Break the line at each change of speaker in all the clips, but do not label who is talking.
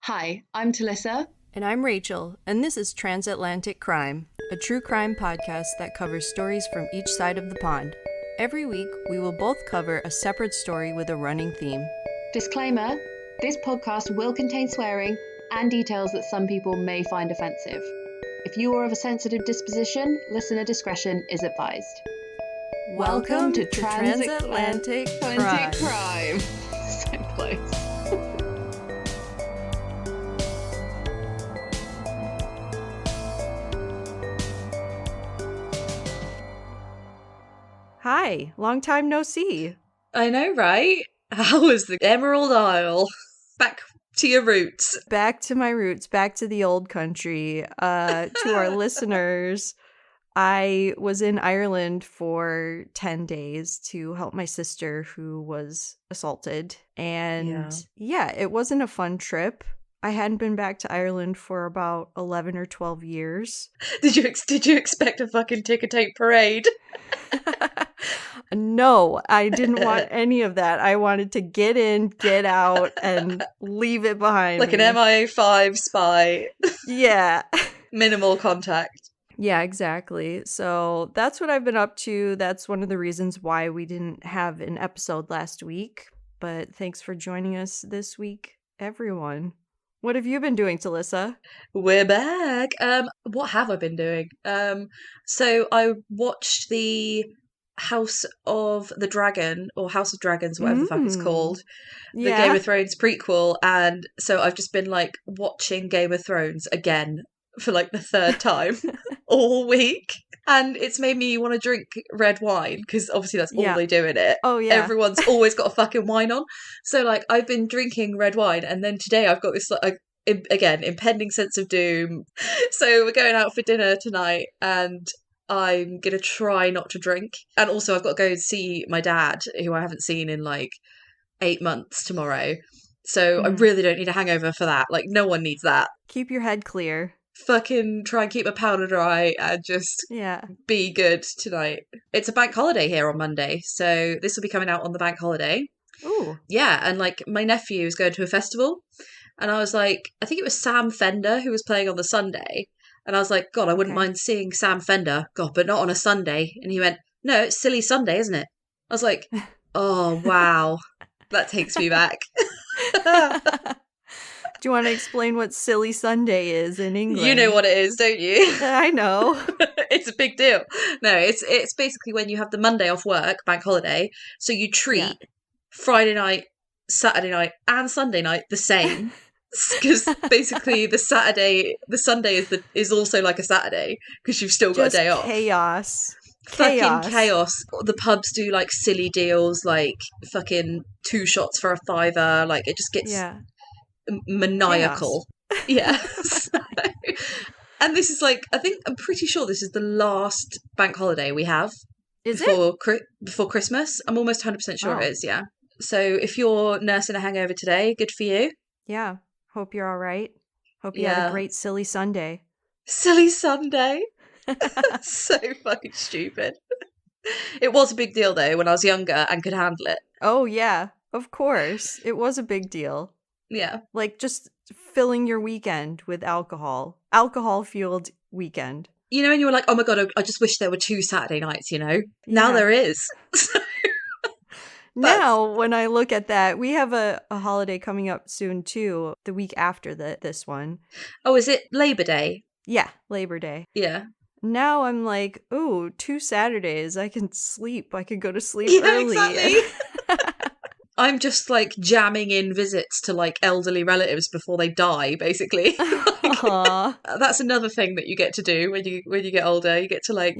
Hi, I'm Talissa.
And I'm Rachael, and this is Transatlantic Crime, a true crime podcast that covers stories from each side of the pond. Every week, we will both cover a separate story with a running theme.
Disclaimer, this podcast will contain swearing and details that some people may find offensive. If you are of a sensitive disposition, listener discretion is advised.
Welcome to Transatlantic Crime.
Crime. So close.
Hi, long time no see.
I know, right? How was the Emerald Isle? Back to your roots.
Back to my roots, back to the old country. To our listeners, I was in Ireland for 10 days to help my sister who was assaulted. And yeah, it wasn't a fun trip. I hadn't been back to Ireland for about 11 or 12 years.
Did you expect a fucking ticker tape parade?
No, I didn't want any of that. I wanted to get in, get out, and leave it behind
like
me.
An MI5 spy.
Yeah.
Minimal contact.
Yeah, exactly. So that's what I've been up to. That's one of the reasons why we didn't have an episode last week. But thanks for joining us this week, everyone. What have you been doing, Talissa?
We're back. What have I been doing? So I watched the House of the Dragon, or House of Dragons, whatever the fuck it's called. The Game of Thrones prequel. And so I've just been like watching Game of Thrones again for like the third time all week. And it's made me want to drink red wine because obviously that's all they do in it.
Oh, yeah.
Everyone's always got a fucking wine on. So like I've been drinking red wine, and then today I've got this like again impending sense of doom. So we're going out for dinner tonight, and I'm gonna try not to drink. And also I've got to go and see my dad, who I haven't seen in like 8 months tomorrow. So I really don't need a hangover for that. Like no one needs that.
Keep your head clear.
Fucking try and keep my powder dry and just be good tonight. It's a bank holiday here on Monday, so this will be coming out on the bank holiday.
Ooh.
Yeah, and like my nephew is going to a festival, and I was like, I think it was Sam Fender who was playing on the Sunday, and I was like, God, I wouldn't mind seeing Sam Fender, God, but not on a Sunday. And he went, no, it's Silly Sunday, isn't it? I was like, oh wow, that takes me back.
Do you want to explain what Silly Sunday is in England?
You know what it is, don't you?
I know.
It's a big deal. No, it's basically when you have the Monday off work, bank holiday, so you treat Friday night, Saturday night, and Sunday night the same. Because basically the Sunday is also like a Saturday because you've still got a day off.
Chaos.
Fucking chaos. The pubs do like silly deals, like fucking 2 shots for a £5. Like it just gets maniacal. Yes. And this is like, I'm pretty sure this is the last bank holiday we have before Christmas. I'm almost 100% sure it is, yeah. So if you're nursing a hangover today, good for you.
Yeah. Hope you're all right. Hope you had a great Silly Sunday.
Silly Sunday. So fucking stupid. It was a big deal though when I was younger and could handle it.
Oh yeah, of course. It was a big deal.
Yeah.
Like just filling your weekend with alcohol. Alcohol-fueled weekend.
You know, and you were like, oh my God, I just wish there were 2 Saturday nights, you know? Now there is.
Now, when I look at that, we have a holiday coming up soon too, the week after this one.
Oh, is it Labor Day?
Yeah, Labor Day.
Yeah.
Now I'm like, ooh, 2 Saturdays. I can sleep. I could go to sleep early.
Exactly. I'm just like jamming in visits to like elderly relatives before they die, basically. That's another thing that you get to do when you get older. You get to like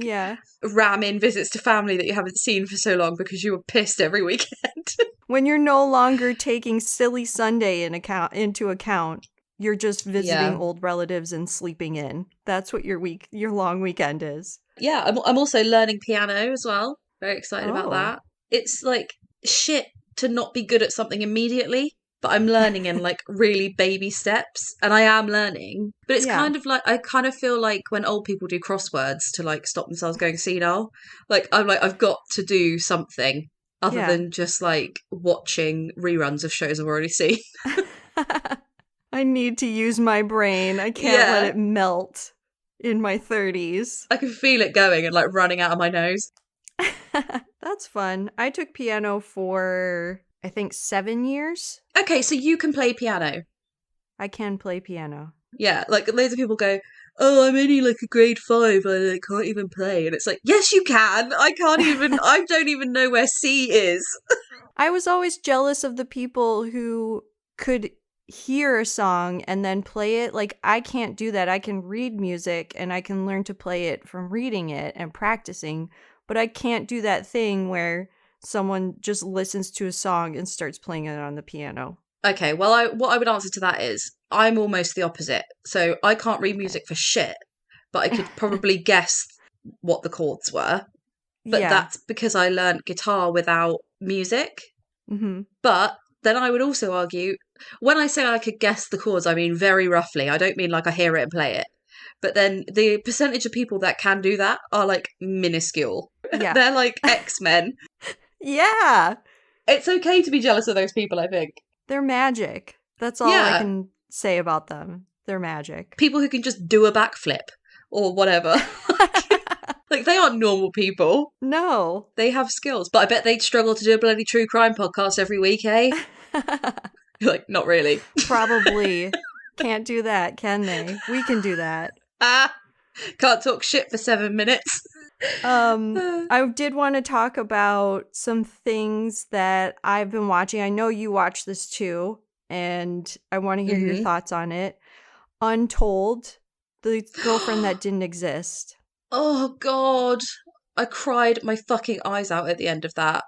ram in visits to family that you haven't seen for so long because you were pissed every weekend.
When you're no longer taking Silly Sunday into account, you're just visiting old relatives and sleeping in. That's what your long weekend is.
Yeah, I'm also learning piano as well. Very excited about that. It's like shit to not be good at something immediately, but I'm learning in like really baby steps, and I am learning. But it's kind of like, I kind of feel like when old people do crosswords to like stop themselves going senile, like I'm like, I've got to do something other than just like watching reruns of shows I've already seen.
I need to use my brain. I can't let it melt in my 30s.
I can feel it going and like running out of my nose.
That's fun. I took piano for, I think, 7 years.
Okay, so you can play piano.
I can play piano.
Yeah, like loads of people go, oh, I'm only like a grade 5, I can't even play. And it's like, yes, you can. I don't even know where C is.
I was always jealous of the people who could hear a song and then play it. Like, I can't do that. I can read music and I can learn to play it from reading it and practicing, but I can't do that thing where someone just listens to a song and starts playing it on the piano.
Okay, well, what I would answer to that is I'm almost the opposite. So I can't read music for shit, but I could probably guess what the chords were. But that's because I learned guitar without music.
Mm-hmm.
But then I would also argue, when I say I could guess the chords, I mean very roughly. I don't mean like I hear it and play it. But then the percentage of people that can do that are like minuscule.
Yeah.
They're like X-Men.
Yeah.
It's okay to be jealous of those people, I think.
They're magic. That's all I can say about them. They're magic.
People who can just do a backflip or whatever. Like, they aren't normal people.
No.
They have skills. But I bet they'd struggle to do a bloody true crime podcast every week, eh? Like, not really.
Probably. Can't do that, can they? We can do that.
Can't talk shit for 7 minutes.
I did want to talk about some things that I've been watching. I know you watch this too, and I want to hear your thoughts on it. Untold, the girlfriend that didn't exist.
Oh, God. I cried my fucking eyes out at the end of that.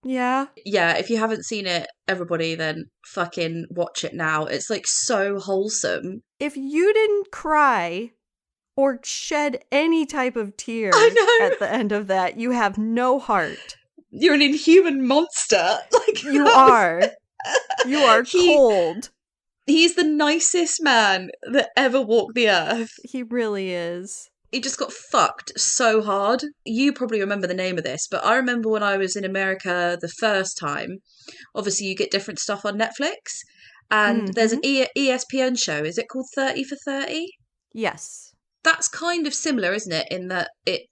Yeah?
Yeah, if you haven't seen it, everybody, then fucking watch it now. It's like so wholesome.
If you didn't cry or shed any type of tear at the end of that, you have no heart.
You're an inhuman monster. Like,
you are. You are cold.
He's the nicest man that ever walked the earth.
He really is.
He just got fucked so hard. You probably remember the name of this, but I remember when I was in America the first time, obviously you get different stuff on Netflix, and there's an ESPN show. Is it called 30 for 30?
Yes.
That's kind of similar, isn't it? In that it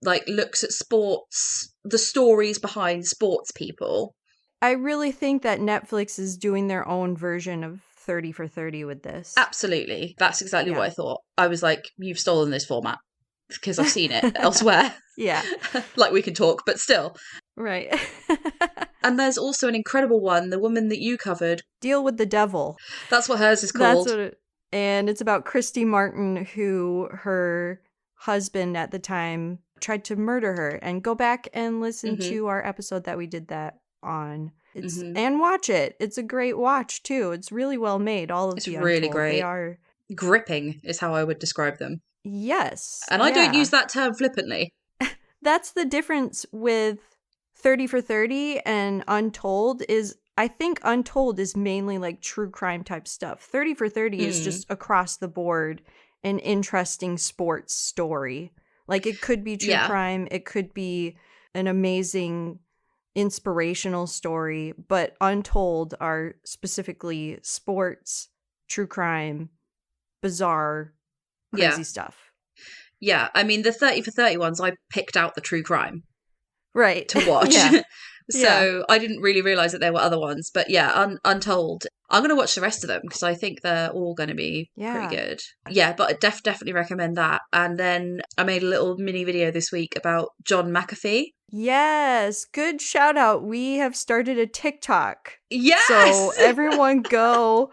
like looks at sports, the stories behind sports people.
I really think that Netflix is doing their own version of 30 for 30 with this.
Absolutely. That's exactly what I thought. I was like, you've stolen this format because I've seen it elsewhere.
Yeah.
Like, we can talk, but still.
Right.
And there's also an incredible one, the woman that you covered.
Deal with the Devil.
That's what hers is called.
That's what and it's about Christy Martin, who her husband at the time tried to murder her. And go back and listen to our episode that we did that on. And watch it. It's a great watch too. It's really well made. All of it's really Untold. Great. They are
gripping, is how I would describe them.
Yes,
and I don't use that term flippantly.
That's the difference with 30 for 30 and Untold. Is I think Untold is mainly like true crime type stuff. 30 for 30 is just across the board an interesting sports story. Like, it could be true crime. It could be an amazing inspirational story, but Untold are specifically sports, true crime, bizarre, crazy stuff.
Yeah, I mean, the 30 for 30 ones, I picked out the true crime.
Right.
To watch. So I didn't really realise that there were other ones. But yeah, Untold. I'm going to watch the rest of them because I think they're all going to be pretty good. Yeah, but I definitely recommend that. And then I made a little mini video this week about John McAfee.
Yes, good shout out. We have started a TikTok.
Yes!
So everyone go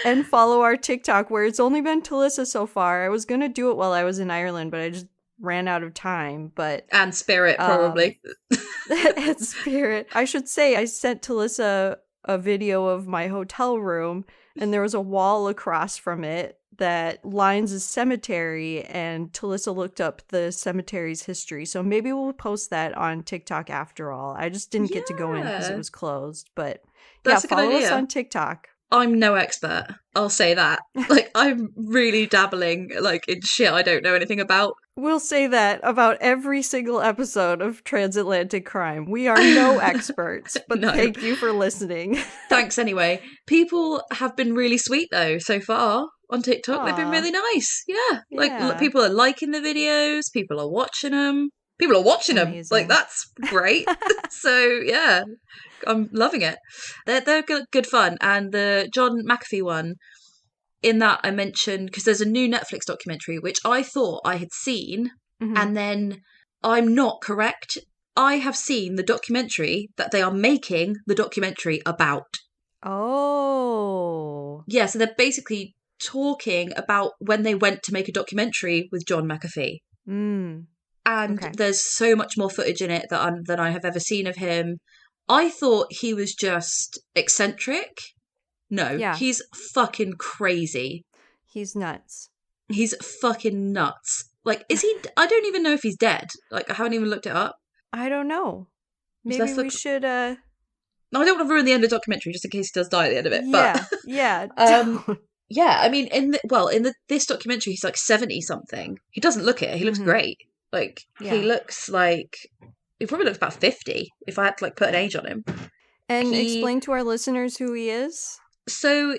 and follow our TikTok, where it's only been Talissa so far. I was going to do it while I was in Ireland, but I just ran out of time.
And Spirit, probably.
And Spirit. I should say, I sent Talissa a video of my hotel room, and there was a wall across from it that lines a cemetery, and Talissa looked up the cemetery's history. So maybe we'll post that on TikTok after all. I just didn't get to go in because it was closed. But follow us on TikTok.
I'm no expert, I'll say that. Like, I'm really dabbling like in shit I don't know anything about.
We'll say that about every single episode of Transatlantic Crime. We are no experts, but
No.
thank you for listening.
Thanks anyway. People have been really sweet though so far on TikTok. They've been
Aw.
really nice. Yeah. Like
Yeah.
people are liking the videos, people are watching them. People are watching them.
Amazing.
Like that's great. So yeah, I'm loving it. They're good fun. And the John McAfee one, in that I mentioned, because there's a new Netflix documentary which I thought I had seen, and then I'm not correct. I have seen the documentary that they are making the documentary about.
Oh.
Yeah, so they're basically talking about when they went to make a documentary with John McAfee. And there's so much more footage in it than I have ever seen of him. I thought he was just eccentric. No, he's fucking crazy.
He's nuts.
He's fucking nuts. Like, is he? I don't even know if he's dead. Like, I haven't even looked it up.
I don't know. Maybe we should.
No, I don't want to ruin the end of the documentary just in case he does die at the end of it.
Yeah,
but
yeah.
yeah. I mean, this documentary, he's like 70 something. He doesn't look it. He looks great. Like he looks like he probably looks about 50 if I had to like put an age on him.
And explain to our listeners who he is.
So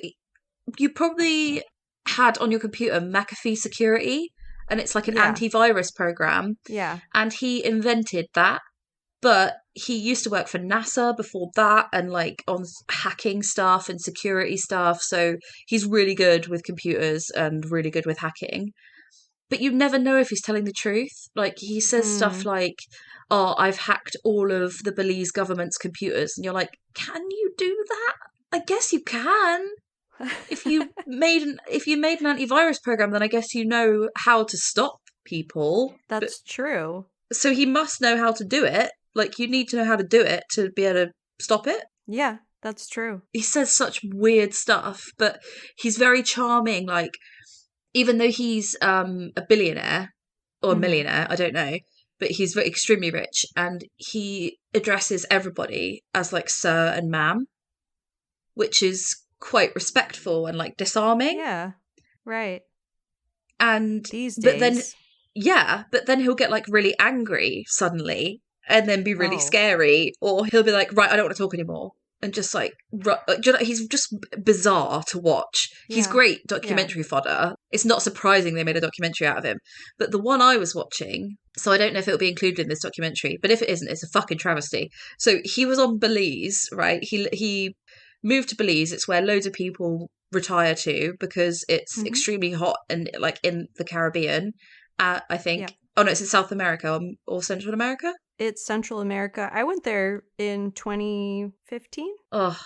you probably had on your computer McAfee Security, and it's like an antivirus program.
Yeah.
And he invented that, but he used to work for NASA before that and like on hacking stuff and security stuff. So he's really good with computers and really good with hacking. But you never know if he's telling the truth. Like he says stuff like, "Oh, I've hacked all of the Belize government's computers," and you're like, "Can you do that? I guess you can. If you made an antivirus program, then I guess you know how to stop people."
That's true.
So he must know how to do it. Like you need to know how to do it to be able to stop it.
Yeah, that's true.
He says such weird stuff, but he's very charming. Like even though he's a billionaire or a millionaire, I don't know, but he's extremely rich, and he addresses everybody as like sir and ma'am, which is quite respectful and like disarming.
Yeah, right.
And
these days,
but then he'll get like really angry suddenly and then be really scary, or he'll be like, "Right, I don't want to talk anymore," and just like he's just bizarre to watch. He's great documentary fodder. It's not surprising they made a documentary out of him. But the one I was watching, so I don't know if it'll be included in this documentary, but if it isn't, it's a fucking travesty. So he was on Belize, right? He moved to Belize. It's where loads of people retire to because it's extremely hot and like in the Caribbean. I think. Oh no, it's in South America or Central America.
It's Central America. I went there in 2015.
Oh,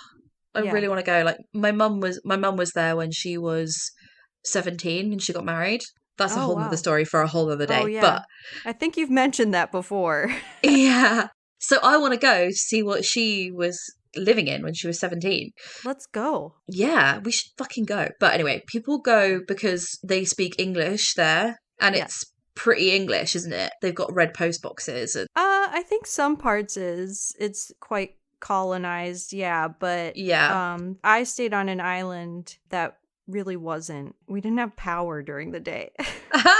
I really want to go. Like my mum was there when she was 17 and she got married. That's a whole other story for a whole other day.
Oh, yeah.
But
I think you've mentioned that before.
Yeah. So I want to go see what she was living in when she was 17.
Let's go.
Yeah, we should fucking go. But anyway, people go because they speak English there, and it's pretty English, isn't it? They've got red post boxes. And
I think some parts it's quite colonized, but I stayed on an island that really wasn't. We didn't have power during the day.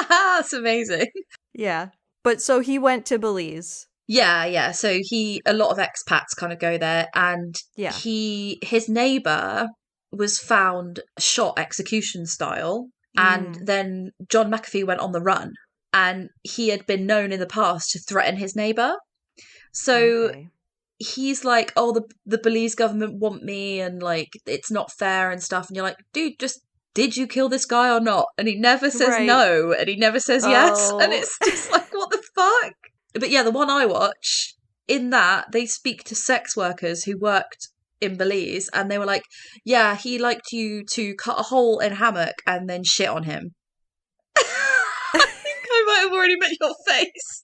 That's amazing.
Yeah. But so he went to Belize.
Yeah. So a lot of expats kind of go there, and his neighbour was found shot execution style, and then John McAfee went on the run, and he had been known in the past to threaten his neighbour. So he's like, "Oh, the Belize government want me, and like it's not fair and stuff," and you're like, "Dude, just did you kill this guy or not?" And he never says no, and he never says yes, and it's just like, what the fuck? But yeah, the one I watch, in that, they speak to sex workers who worked in Belize, and they were like, "Yeah, he liked you to cut a hole in a hammock and then shit on him." I think I might have already met your face.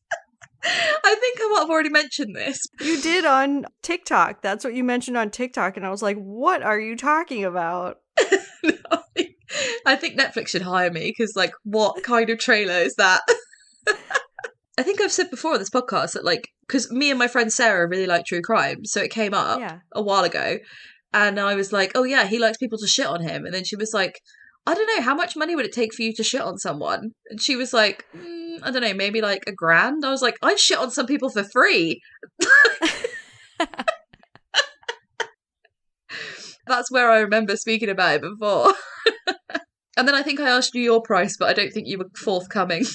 I think I might have already mentioned this.
You did on TikTok. That's what you mentioned on TikTok, and I was like, what are you talking about?
No, I think Netflix should hire me, because like, what kind of trailer is that? I think I've said before on this podcast that like, because me and my friend Sarah really like true crime, so it came up a while ago, and I was like, "Oh yeah, he likes people to shit on him," and then she was like, "I don't know, how much money would it take for you to shit on someone?" And she was like, I don't know, maybe like $1,000. I was like, I'd shit on some people for free. That's where I remember speaking about it before. And then I think I asked you your price, but I don't think you were forthcoming.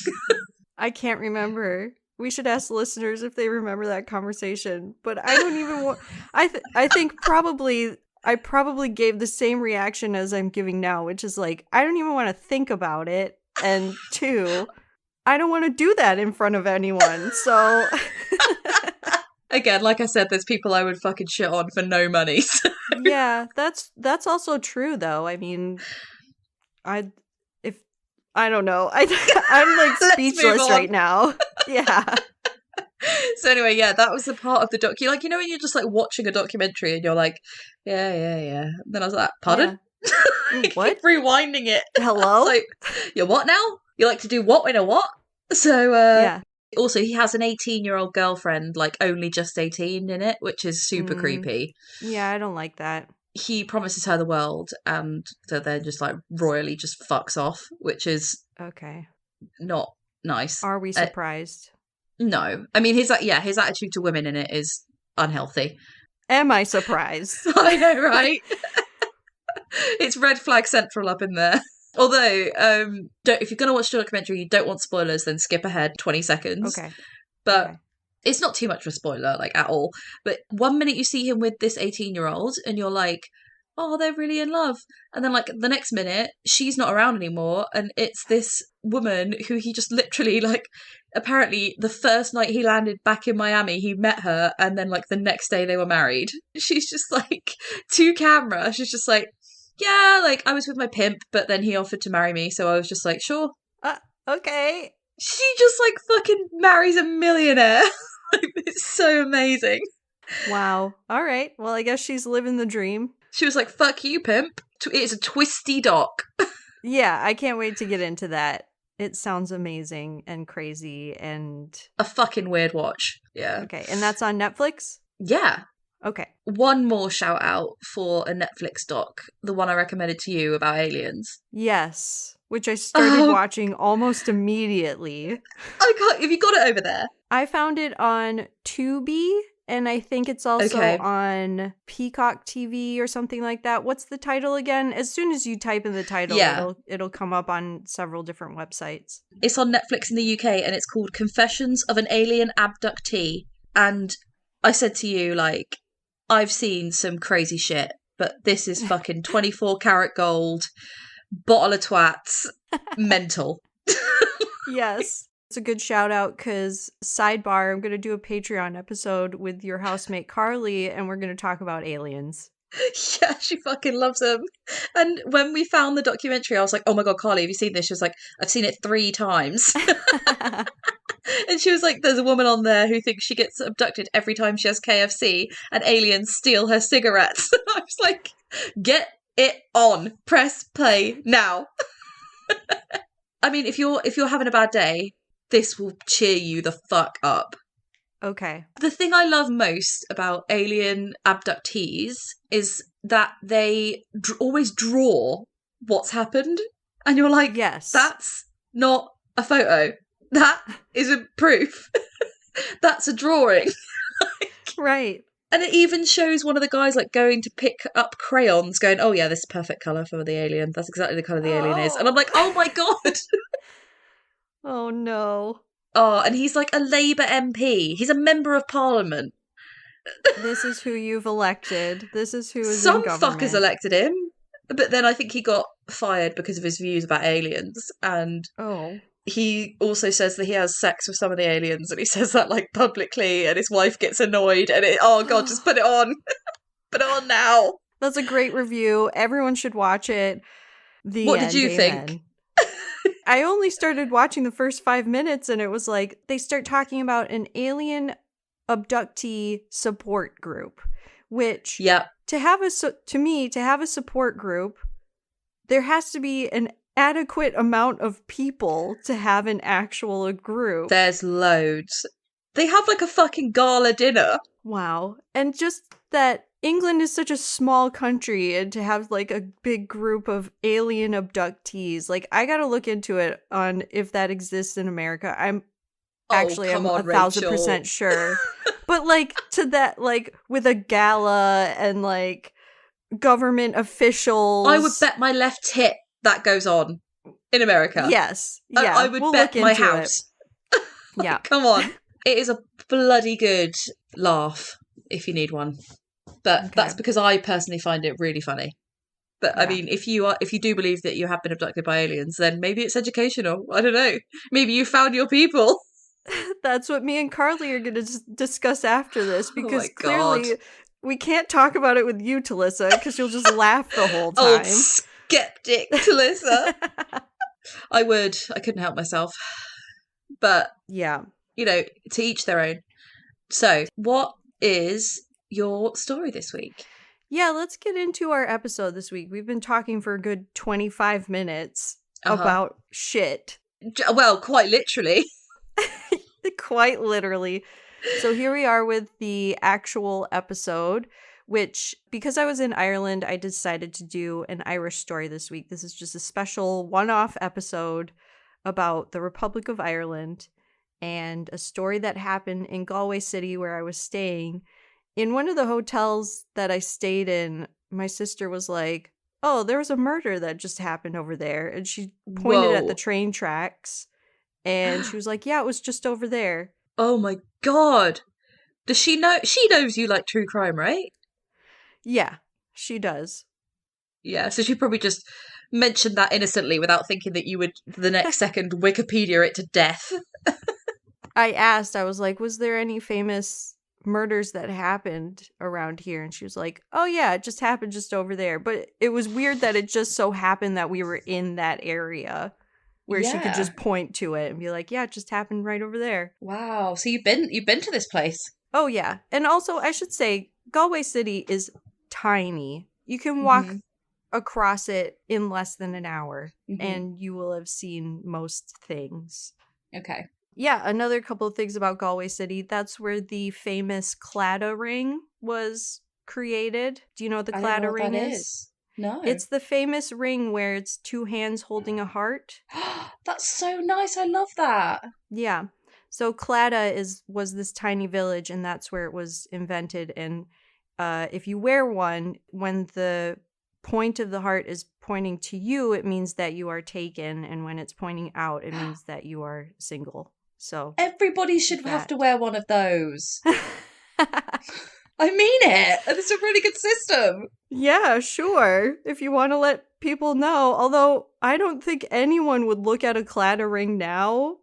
I can't remember. We should ask listeners if they remember that conversation. But I don't even want. I think I probably gave the same reaction as I'm giving now, which is like, I don't even want to think about it. And 2, I don't want to do that in front of anyone. So
Again, like I said, there's people I would fucking shit on for no money. So.
Yeah, that's also true though. I mean, I don't know. I'm like speechless right now. Yeah.
So anyway, yeah, that was the part of the doc. Like, you know, when you're just like watching a documentary and you're like, yeah. And then I was like, pardon?
Yeah.
I
What?
keep rewinding it.
Hello?
Like, you're what now? You like to do what in a what? So,
Yeah.
Also, he has an 18-year-old girlfriend, like only just 18 in it, which is super creepy.
Yeah, I don't like that.
He promises her the world, and so then just like royally just fucks off, which is
Okay.
not nice.
Are we surprised?
No. I mean, his attitude to women in it is unhealthy.
Am I surprised?
I know, right? It's red flag central up in there. Although, if you're going to watch the documentary, you don't want spoilers, then skip ahead 20 seconds.
Okay.
But
Okay.
it's not too much of a spoiler, like, at all. But one minute you see him with this 18-year-old, and you're like, oh, they're really in love. And then, like, the next minute, she's not around anymore, and it's this woman who he just literally, like, apparently the first night he landed back in Miami, he met her, and then, like, the next day they were married. She's just, like, to camera, she's just like, yeah, like, I was with my pimp, but then he offered to marry me, so I was just like, sure.
Okay.
She just, like, fucking marries a millionaire. Like, it's so amazing.
Wow. All right. Well, I guess she's living the dream.
She was like, fuck you, pimp. It's a twisty doc.
Yeah, I can't wait to get into that. It sounds amazing and crazy and...
A fucking weird watch. Yeah.
Okay, and that's on Netflix?
Yeah.
Okay.
One more shout out for a Netflix doc, the one I recommended to you about aliens.
Yes, which I started watching almost immediately.
I can't... Have you got it over there?
I found it on Tubi, and I think it's also on Peacock TV or something like that. What's the title again? As soon as you type in the title, it'll come up on several different websites.
It's on Netflix in the UK, and it's called Confessions of an Alien Abductee. And I said to you, like, I've seen some crazy shit, but this is fucking 24 karat gold, bottle of twats, mental.
Yes. It's a good shout out because, sidebar, I'm going to do a Patreon episode with your housemate Carly, and we're going to talk about aliens.
Yeah, she fucking loves them. And when we found the documentary, I was like, oh my God, Carly, have you seen this? She was like, I've seen it 3 times. And she was like, there's a woman on there who thinks she gets abducted every time she has KFC and aliens steal her cigarettes. I was like, get it on. Press play now. I mean, if you're having a bad day, this will cheer you the fuck up.
Okay.
The thing I love most about alien abductees is that they always draw what's happened. And you're like,
yes,
that's not a photo. That isn't proof. That's a drawing.
Right.
And it even shows one of the guys like going to pick up crayons going, oh yeah, this is perfect colour for the alien. That's exactly the colour the alien is. And I'm like, oh my God.
Oh no.
Oh, and he's like a Labour MP. He's a member of Parliament.
This is who you've elected. This is who is
Some
in government.
fuckers elected him. But then I think he got fired because of his views about aliens. And he also says that he has sex with some of the aliens. And he says that like publicly. And his wife gets annoyed. And oh God, just put it on. Put it on now.
That's a great review. Everyone should watch it.
What did you think?
I only started watching the first 5 minutes and it was like, they start talking about an alien abductee support group, which to have a support group, there has to be an adequate amount of people to have an actual group.
There's loads. They have like a fucking gala dinner.
Wow. And just that England is such a small country, and to have like a big group of alien abductees, like I gotta look into it on if that exists in America. I'm
Oh, come on, Rachel.
1,000% sure. But like to that, like with a gala and like government officials.
I would bet my left hip that goes on in America.
Yes. Yeah.
I would bet my house.
Yeah.
Come on. It is a bloody good laugh if you need one. But that's because I personally find it really funny. But I mean, if you do believe that you have been abducted by aliens, then maybe it's educational. I don't know. Maybe you found your people.
That's what me and Carly are going to discuss after this, because clearly
God.
we can't talk about it with you, Talissa, because you'll just laugh the whole time.
Old skeptic, Talissa. I would. I couldn't help myself. But,
yeah,
you know, to each their own. So, what is your story this week?
Yeah, let's get into our episode this week. We've been talking for a good 25 minutes about shit.
Well, quite literally.
Quite literally. So here we are with the actual episode, which, because I was in Ireland, I decided to do an Irish story this week. This is just a special one-off episode about the Republic of Ireland and a story that happened in Galway City where I was staying. In one of the hotels that I stayed in, my sister was like, oh, there was a murder that just happened over there. And she pointed at the train tracks. And she was like, yeah, it was just over there.
Oh my God. Does she know? She knows you like true crime, right?
Yeah, she does.
Yeah, so she probably just mentioned that innocently without thinking that you would, the next second, Wikipedia it to death.
I asked, I was like, was there any famous murders that happened around here? And she was like, oh yeah, it just happened just over there. But it was weird that it just so happened that we were in that area where she could just point to it and be like, yeah, it just happened right over there.
Wow. So you've been to this place?
Oh yeah. And also I should say Galway City is tiny. You can walk across it in less than an hour and you will have seen most things.
Okay.
Yeah, another couple of things about Galway City. That's where the famous Claddagh ring was created. Do you know what the Claddagh ring is?
No.
It's the famous ring where it's two hands holding a heart.
That's so nice. I love that.
Yeah. So Claddagh was this tiny village, and that's where it was invented. And if you wear one, when the point of the heart is pointing to you, it means that you are taken. And when it's pointing out, it means that you are single. So
everybody should have to wear one of those. I mean it. It's a really good system.
Yeah, sure. If you want to let people know. Although I don't think anyone would look at a Claddagh ring now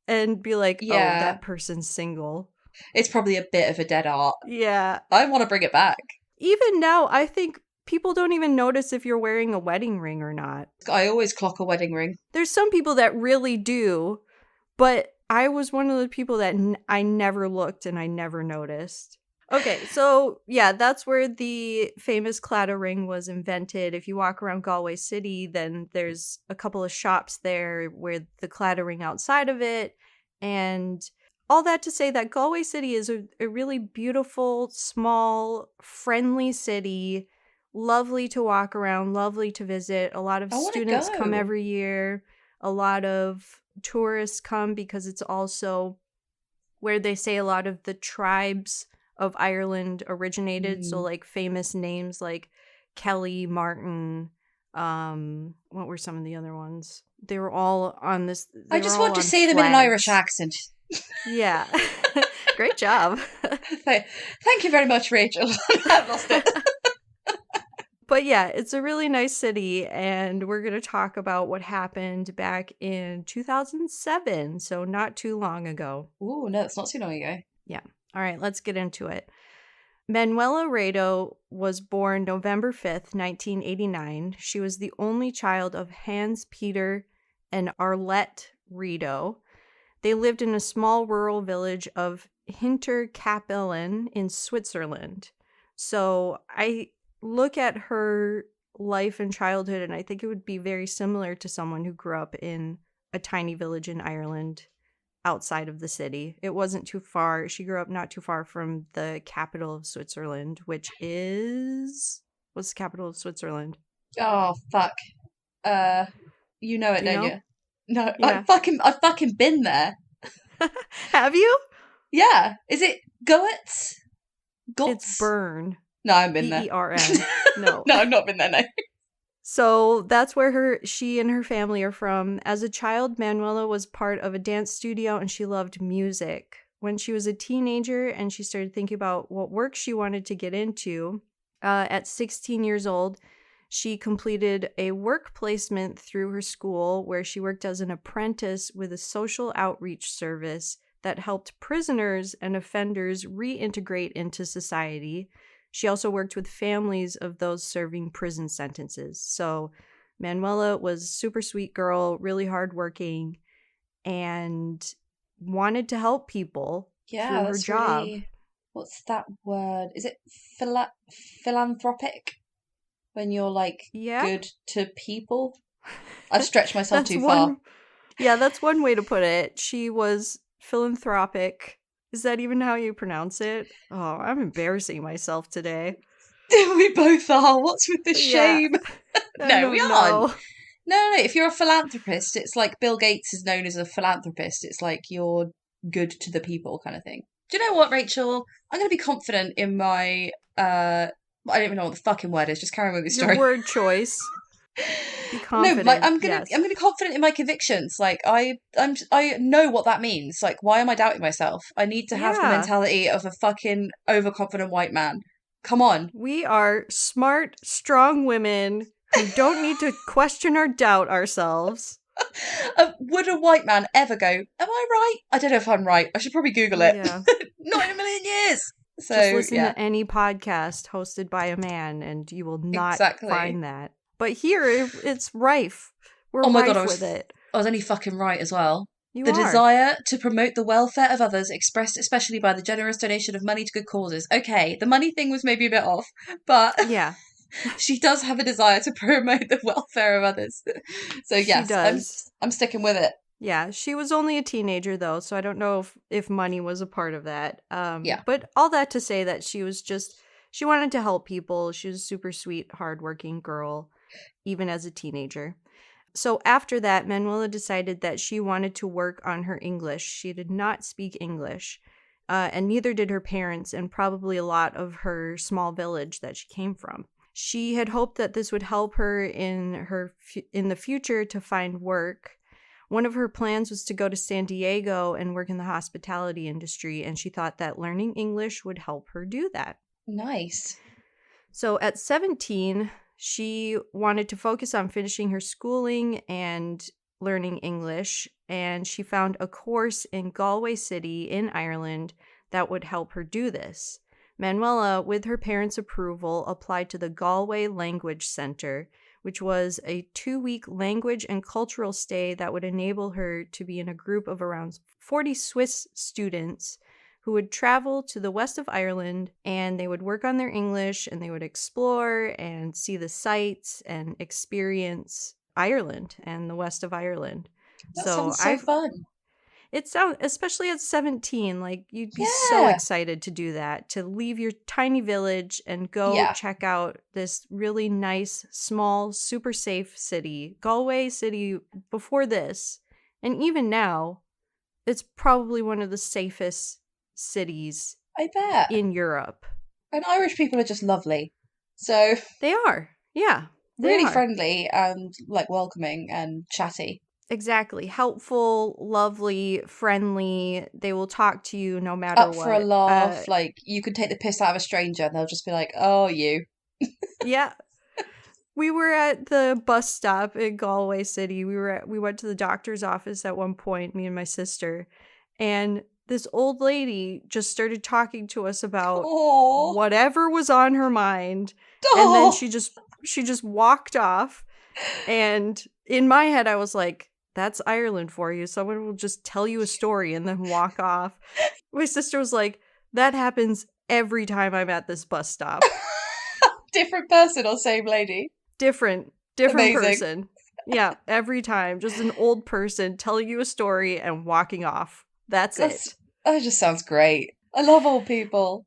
and be like, oh, that person's single.
It's probably a bit of a dead art.
Yeah.
I want to bring it back.
Even now, I think people don't even notice if you're wearing a wedding ring or not.
I always clock a wedding ring.
There's some people that really do, but I was one of the people that I never looked and I never noticed. Okay, so yeah, that's where the famous Claddagh ring was invented. If you walk around Galway City, then there's a couple of shops there where the Claddagh ring outside of it. And all that to say that Galway City is a really beautiful, small, friendly city. Lovely to walk around, lovely to visit. A lot of students come every year. A lot of tourists come because it's also where they say a lot of the tribes of Ireland originated. So like famous names like Kelly, Martin, what were some of the other ones? They were all on this.
I just want to say them in an Irish accent.
Yeah. Great job.
Thank you very much, Rachel. I've lost it.
But yeah, it's a really nice city, and we're going to talk about what happened back in 2007, so not too long ago.
Ooh, no, it's not too long ago.
Yeah. All right, let's get into it. Manuela Riedo was born November 5th, 1989. She was the only child of Hans Peter and Arlette Riedo. They lived in a small rural village of Hinterkappelen in Switzerland. So I look at her life and childhood, and I think it would be very similar to someone who grew up in a tiny village in Ireland. outside of the city. It wasn't too far. She grew up not too far from the capital of Switzerland, which is... What's the capital of Switzerland?
Oh, fuck. You know it,
Do you
don't
know?
you? No,
Yeah.
I've fucking been there.
Have you?
Yeah. Is it Goetz?
It's
Gotz?
Bern.
No, I haven't been there.
Bern. No.
No, I've not been there, no.
So that's where she and her family are from. As a child, Manuela was part of a dance studio and she loved music. When she was a teenager and she started thinking about what work she wanted to get into, at 16 years old, she completed a work placement through her school where she worked as an apprentice with a social outreach service that helped prisoners and offenders reintegrate into society. She also worked with families of those serving prison sentences. So Manuela was a super sweet girl, really hardworking, and wanted to help people
Yeah,
through her
that's
job.
really... What's that word? Is it philanthropic? When you're, like,
Yeah.
good to people? I've stretched myself
That's
too far.
Yeah, that's one way to put it. She was philanthropic. Is that even how you pronounce it? Oh, I'm embarrassing myself today.
We both are. What's with the
Yeah.
shame?
I
No, we
don't
aren't.
know.
No. If you're a philanthropist, it's like Bill Gates is known as a philanthropist. It's like you're good to the people kind of thing. Do you know what, Rachel? I'm going to be confident in my... I don't even know what the fucking word is. Just carry on with the
Your
story.
word choice. Be
No,
confident.
I'm
Yes.
gonna be confident in my convictions. Like I know what that means. Like, why am I doubting myself? I need to have the
Yeah.
mentality of a fucking overconfident white man. Come on.
We are smart, strong women who don't need to question or doubt ourselves.
Would a white man ever go, am I right? I don't know if I'm right. I should probably Google it.
Yeah.
Not in a million years. So,
Just listen
yeah,
to any podcast hosted by a man and you will not
exactly.
find that. But here, it's rife. We're
Oh my God,
rife with it.
I was only fucking right as well.
You
The
are.
desire to promote the welfare of others, expressed especially by the generous donation of money to good causes. Okay, the money thing was maybe a bit off, but
Yeah,
she does have a desire to promote the welfare of others. So
she
yes,
does.
I'm sticking with it.
Yeah, she was only a teenager though, so I don't know if money was a part of that.
Yeah.
But all that to say that she wanted to help people. She was a super sweet, hardworking girl, even as a teenager. So after that, Manuela decided that she wanted to work on her English. She did not speak English, and neither did her parents, and probably a lot of her small village that she came from. She had hoped that this would help her in the future to find work. One of her plans was to go to San Diego and work in the hospitality industry, and she thought that learning English would help her do that.
Nice.
So at 17, she wanted to focus on finishing her schooling and learning English, and she found a course in Galway City in Ireland that would help her do this. Manuela, with her parents' approval, applied to the Galway Language Center, which was a 2-week language and cultural stay that would enable her to be in a group of around 40 Swiss students who would travel to the west of Ireland, and they would work on their English and they would explore and see the sights and experience Ireland and the west of Ireland.
That sounds so fun.
It sounds, especially at 17, like you'd be so
Yeah.
excited to do that, to leave your tiny village and go check out this really nice, small, super safe city. Galway City, before this, and even now, it's probably one of the safest cities
I bet.
in Europe.
And Irish people are just lovely. So
They are. Yeah. They
really
are.
friendly and like welcoming and chatty.
Exactly. Helpful, lovely, friendly. They will talk to you no matter
Up
what.
for a laugh. Like, you could take the piss out of a stranger and they'll just be like, oh, you.
Yeah. We were at the bus stop in Galway City. We went to the doctor's office at one point, me and my sister, and this old lady just started talking to us about whatever was on her mind, and then she just walked off. And in my head, I was like, "That's Ireland for you. Someone will just tell you a story and then walk off." My sister was like, "That happens every time I'm at this bus stop."
Different person or same lady?
Different
Amazing.
person. Yeah, every time. Just an old person telling you a story and walking off. That's it.
That just sounds great. I love old people.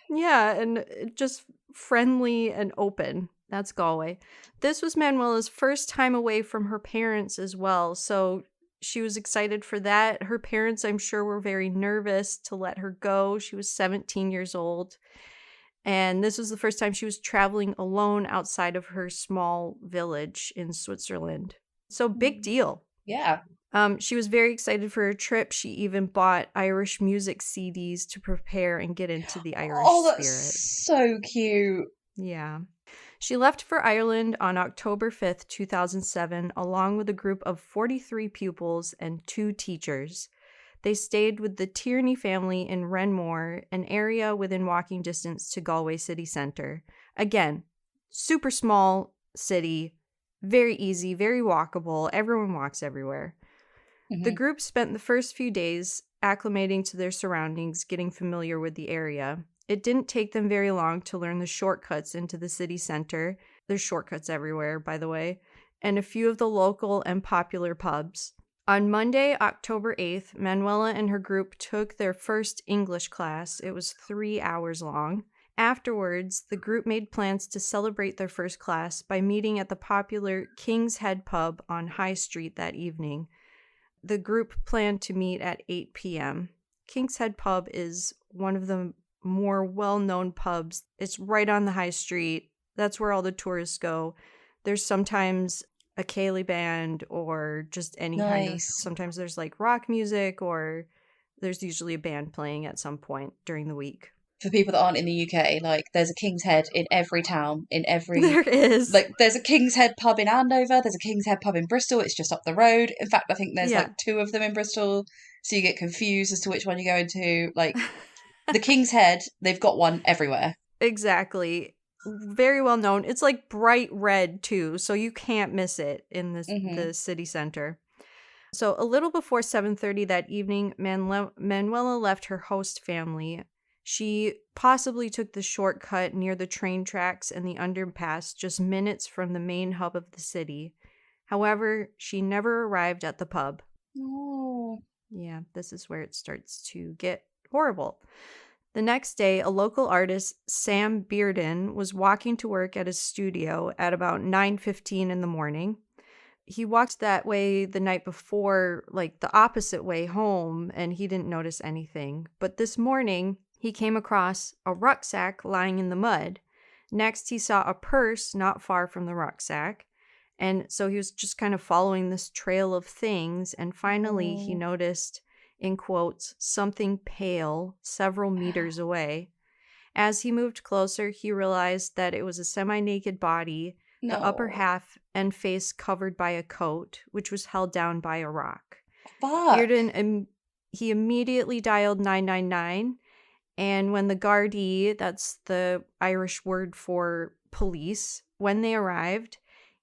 Yeah, and just friendly and open. That's Galway. This was Manuela's first time away from her parents as well, so she was excited for that. Her parents, I'm sure, were very nervous to let her go. She was 17 years old, and this was the first time she was traveling alone outside of her small village in Switzerland. So big deal.
Yeah.
She was very excited for her trip. She even bought Irish music CDs to prepare and get into the Irish
Oh, that's
spirit.
so cute.
Yeah. She left for Ireland on October 5th, 2007, along with a group of 43 pupils and 2 teachers. They stayed with the Tierney family in Renmore, an area within walking distance to Galway City Centre. Again, super small city, very easy, very walkable. Everyone walks everywhere. The group spent the first few days acclimating to their surroundings, getting familiar with the area. It didn't take them very long to learn the shortcuts into the city center. There's shortcuts everywhere, by the way, and a few of the local and popular pubs. On Monday, October 8th, Manuela and her group took their first English class. It was 3 hours long. Afterwards, the group made plans to celebrate their first class by meeting at the popular King's Head pub on High Street that evening. The group planned to meet at 8 p.m. King's Head Pub is one of the more well-known pubs. It's right on the high street. That's where all the tourists go. There's sometimes a ceilidh band or just any kind of,
Nice.
sometimes there's like rock music, or there's usually a band playing at some point during the week.
For people that aren't in the UK, like there's a King's Head in every town, in every
There is.
like there's a King's Head pub in Andover, there's a King's Head pub in Bristol, it's just up the road. In fact, I think there's
Yeah.
like 2 of them in Bristol, so you get confused as to which one you're going to. Like the King's Head, they've got one everywhere.
Exactly. Very well known. It's like bright red too, so you can't miss it in the city center. So a little before 7:30 that evening, Manuela left her host family. She possibly took the shortcut near the train tracks and the underpass, just minutes from the main hub of the city. However, she never arrived at the pub.
Oh.
Yeah, this is where it starts to get horrible. The next day, a local artist, Sam Bearden, was walking to work at his studio at about 9:15 in the morning. He walked that way the night before, like the opposite way home, and he didn't notice anything. But this morning, he came across a rucksack lying in the mud. Next, he saw a purse not far from the rucksack. And so he was just kind of following this trail of things. And finally, he noticed, in quotes, something pale several meters away. As he moved closer, he realized that it was a semi-naked body, the upper half and face covered by a coat, which was held down by a rock.
Fuck.
Bearden, he immediately dialed 999, and when the Gardaí, that's the Irish word for police, when they arrived,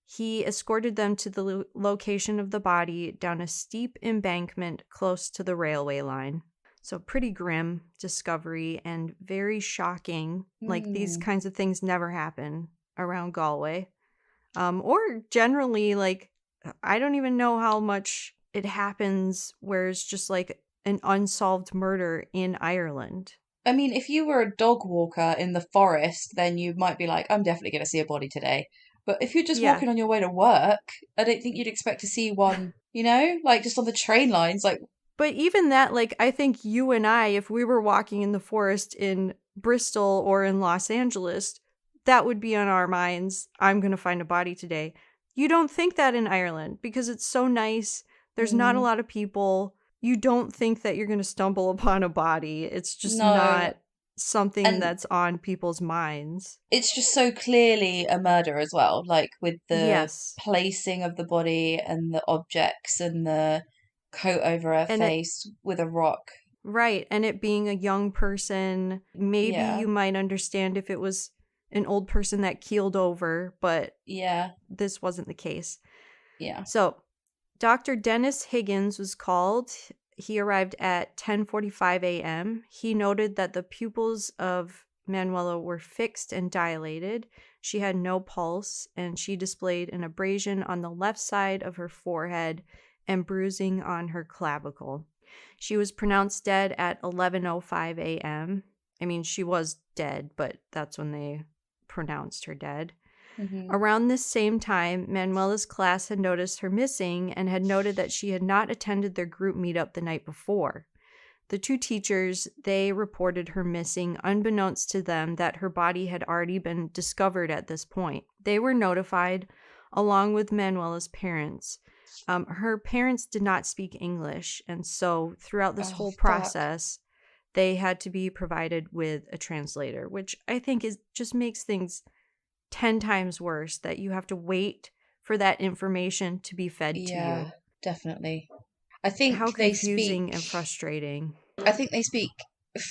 he escorted them to the location of the body down a steep embankment close to the railway line. So pretty grim discovery and very shocking. Like these kinds of things never happen around Galway. Or generally, like, I don't even know how much it happens where it's just like an unsolved murder in Ireland.
I mean, if you were a dog walker in the forest, then you might be like, I'm definitely going to see a body today. But if you're just
Yeah.
walking on your way to work, I don't think you'd expect to see one, like just on the train lines. Like,
But even that, like, I think you and I, if we were walking in the forest in Bristol or in Los Angeles, that would be on our minds. I'm going to find a body today. You don't think that in Ireland because it's so nice. There's not a lot of people. You don't think that you're going to stumble upon a body. It's just
no.
not something
And
that's on people's minds.
it's just so clearly a murder as well, like with the
Yes.
placing of the body and the objects and the coat over her
And
face with a rock.
Right. And it being a young person, maybe
Yeah.
you might understand if it was an old person that keeled over, but
Yeah.
this wasn't the case.
Yeah.
So Dr. Dennis Higgins was called. He arrived at 10:45 a.m. He noted that the pupils of Manuela were fixed and dilated. She had no pulse, and she displayed an abrasion on the left side of her forehead and bruising on her clavicle. She was pronounced dead at 11:05 a.m. I mean, she was dead, but that's when they pronounced her dead.
Mm-hmm.
Around this same time, Manuela's class had noticed her missing and had noted that she had not attended their group meetup the night before. The two teachers, they reported her missing, unbeknownst to them that her body had already been discovered at this point. They were notified, along with Manuela's parents. Her parents did not speak English, and so throughout this whole process, they had to be provided with a translator, which I think just makes things 10 times worse, that you have to wait for that information to be fed to you.
Yeah, definitely. I think
How
they
confusing
speak
and frustrating.
I think they speak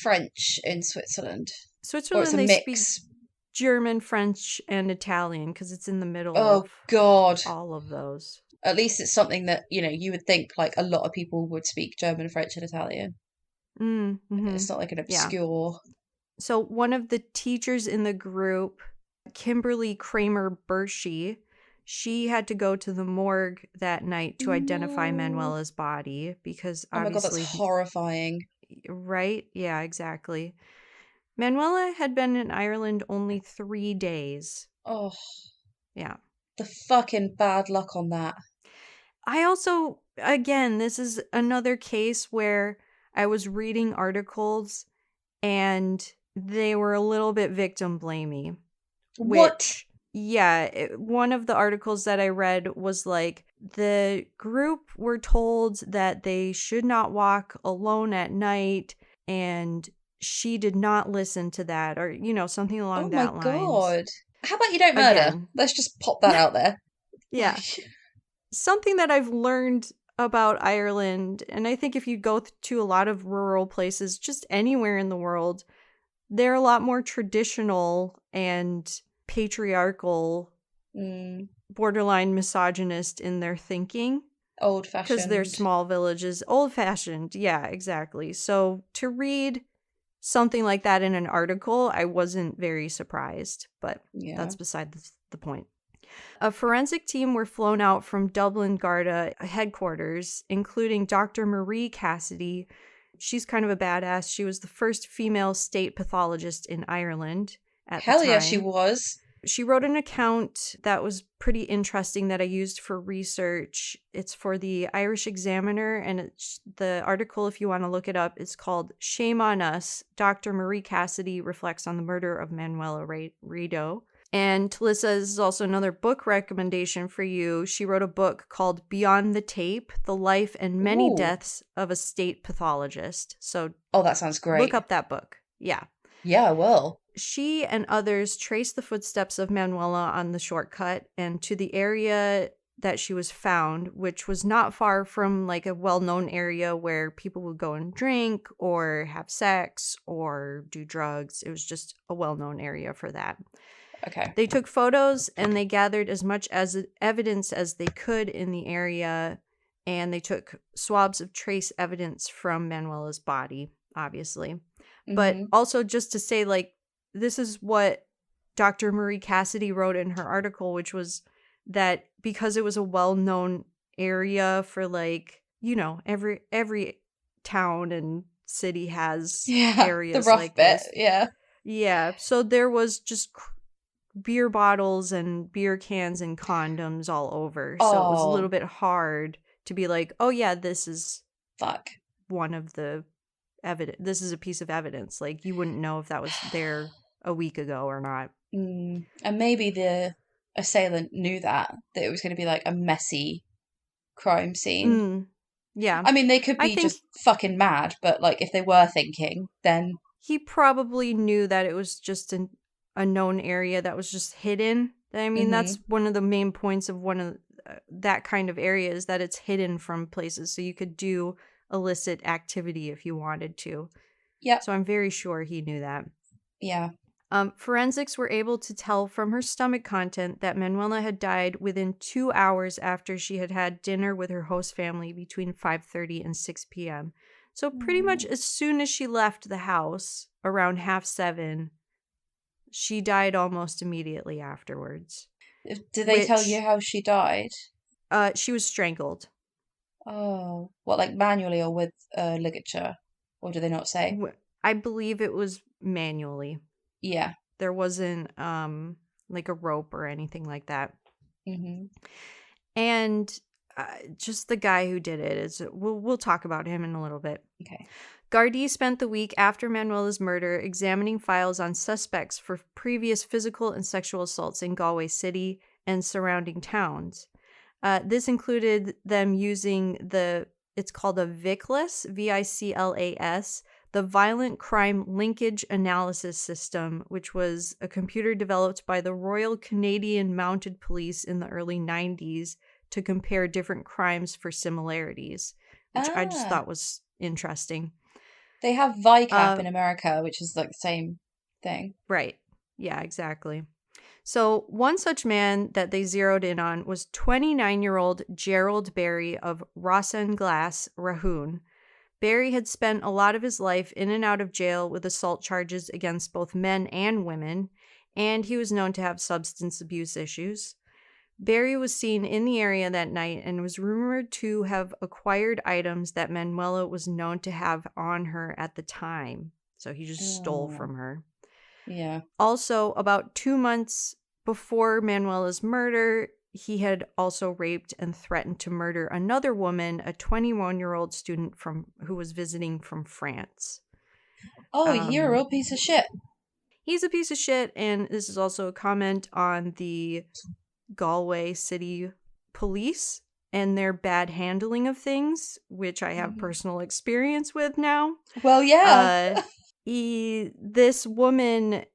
French in Switzerland. Or it's
Switzerland,
a
they speak
mix.
German, French, and Italian because it's in the middle
Oh
of
God.
all of those.
At least it's something that, you would think like a lot of people would speak German, French, and Italian.
Mm-hmm.
It's not like an
Yeah.
obscure.
So one of the teachers in the group, Kimberly Kramer Bershey, she had to go to the morgue that night to identify
No.
Manuela's body because
Oh my God, that's
obviously
horrifying.
right? Yeah, exactly. Manuela had been in Ireland only 3 days.
Oh,
Yeah.
the fucking bad luck on that.
I also, again, this is another case where I was reading articles and they were a little bit victim blamey.
What?
Which, yeah, one of the articles that I read was like the group were told that they should not walk alone at night, and she did not listen to that, or, something
Oh
along
my
that lines.
God. How about you don't murder?
Again,
Let's just pop that out there.
yeah. Something that I've learned about Ireland, and I think if you go to a lot of rural places, just anywhere in the world, they're a lot more traditional and patriarchal, borderline misogynist in their thinking.
Old
Because they're
fashioned.
small villages, old fashioned. Yeah, exactly. So to read something like that in an article, I wasn't very surprised, but that's beside the point. A forensic team were flown out from Dublin Garda headquarters, including Dr. Marie Cassidy. She's kind of a badass. She was the first female state pathologist in Ireland at the
Hell
time.
yeah, she was.
She wrote an account that was pretty interesting that I used for research. It's for the Irish Examiner, and the article, if you want to look it up, is called "Shame on Us. Dr. Marie Cassidy reflects on the murder of Manuela Riedo." And Talissa, this is also another book recommendation for you. She wrote a book called Beyond the Tape, The Life and Many Deaths of a State Pathologist. So,
that sounds great.
Look up that book. Yeah.
Yeah, I will.
She and others traced the footsteps of Manuela on the shortcut and to the area that she was found, which was not far from like a well-known area where people would go and drink or have sex or do drugs. It was just a well-known area for that.
Okay.
They took photos and they gathered as much as evidence as they could in the area, and they took swabs of trace evidence from Manuela's body, obviously. But also just to say, like, this is what Dr. Marie Cassidy wrote in her article, which was that because it was a well-known area for, like, every town and city has areas
the rough
like
bit,
this.
yeah.
Yeah, so there was just beer bottles and beer cans and condoms all over. So it was a little bit hard to be like, oh yeah, this is one of the evidence. This is a piece of evidence. Like, you wouldn't know if that was there a week ago or not.
And maybe the assailant knew that it was going to be like a messy crime scene.
Yeah.
I mean, they could be just fucking mad, but like if they were thinking, then
he probably knew that it was just a known area that was just hidden. I mean, that's one of the main points of one of that kind of area, is that it's hidden from places, so you could do illicit activity if you wanted to.
Yeah.
So I'm very sure he knew that.
Yeah.
Forensics were able to tell from her stomach content that Manuela had died within 2 hours after she had had dinner with her host family between 5:30 and 6 p.m. So pretty much as soon as she left the house, around 6:30, she died almost immediately afterwards.
Did they tell you how she died?
She was strangled.
Oh, what, like manually or with ligature? Or do they not say?
I believe it was manually.
Yeah.
There wasn't like a rope or anything like that.
Mm-hmm.
And just the guy who did it is we'll talk about him in a little bit.
Okay.
Gardaí spent the week after Manuela's murder examining files on suspects for previous physical and sexual assaults in Galway City and surrounding towns. This included them using it's called a VICLAS, VICLAS, the Violent Crime Linkage Analysis System, which was a computer developed by the Royal Canadian Mounted Police in the early 90s to compare different crimes for similarities, which I just thought was interesting.
They have VICAP in America, which is like the same thing.
Right. Yeah, exactly. So one such man that they zeroed in on was 29-year-old Gerald Barry of Rossenglass, Rahun. Barry had spent a lot of his life in and out of jail with assault charges against both men and women, and he was known to have substance abuse issues. Barry was seen in the area that night and was rumored to have acquired items that Manuela was known to have on her at the time. So he just stole from her.
Yeah.
Also, about 2 months before Manuela's murder, he had also raped and threatened to murder another woman, a 21-year-old student who was visiting from France.
Oh, you're a real piece of shit.
He's a piece of shit, and this is also a comment on the Galway City police and their bad handling of things, which I have personal experience with now.
Well, yeah.
This woman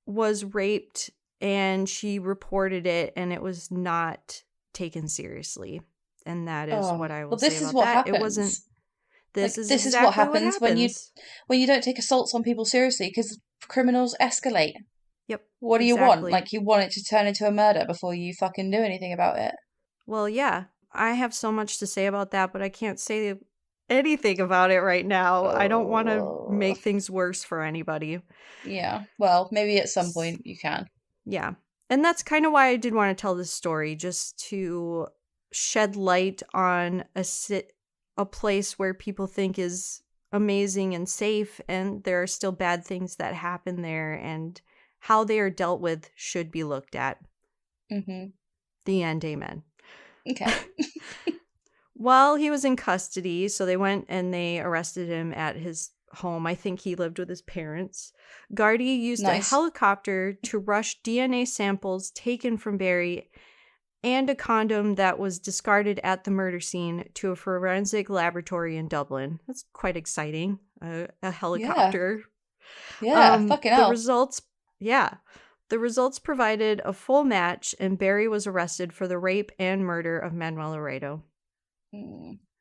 was raped and she reported it, and it was not taken seriously. And that is what I will say about that.
This is what happens.
It wasn't. This is
what
exactly
happens when you don't take assaults on people seriously, because criminals escalate.
Yep.
What do you want? Like, you want it to turn into a murder before you fucking do anything about it.
Well, yeah. I have so much to say about that, but I can't say anything about it right now. I don't want to make things worse for anybody.
Yeah. Well, maybe at some point you can.
Yeah. And that's kind of why I did want to tell this story, just to shed light on a place where people think is amazing and safe, and there are still bad things that happen there, and how they are dealt with should be looked at.
Mm-hmm.
The end. Amen.
Okay.
While he was in custody, so they went and they arrested him at his home. I think he lived with his parents. Gardaí used a helicopter to rush DNA samples taken from Barry and a condom that was discarded at the murder scene to a forensic laboratory in Dublin. That's quite exciting. A helicopter.
Yeah, fucking hell.
The results provided a full match, and Barry was arrested for the rape and murder of Manuela Riedo.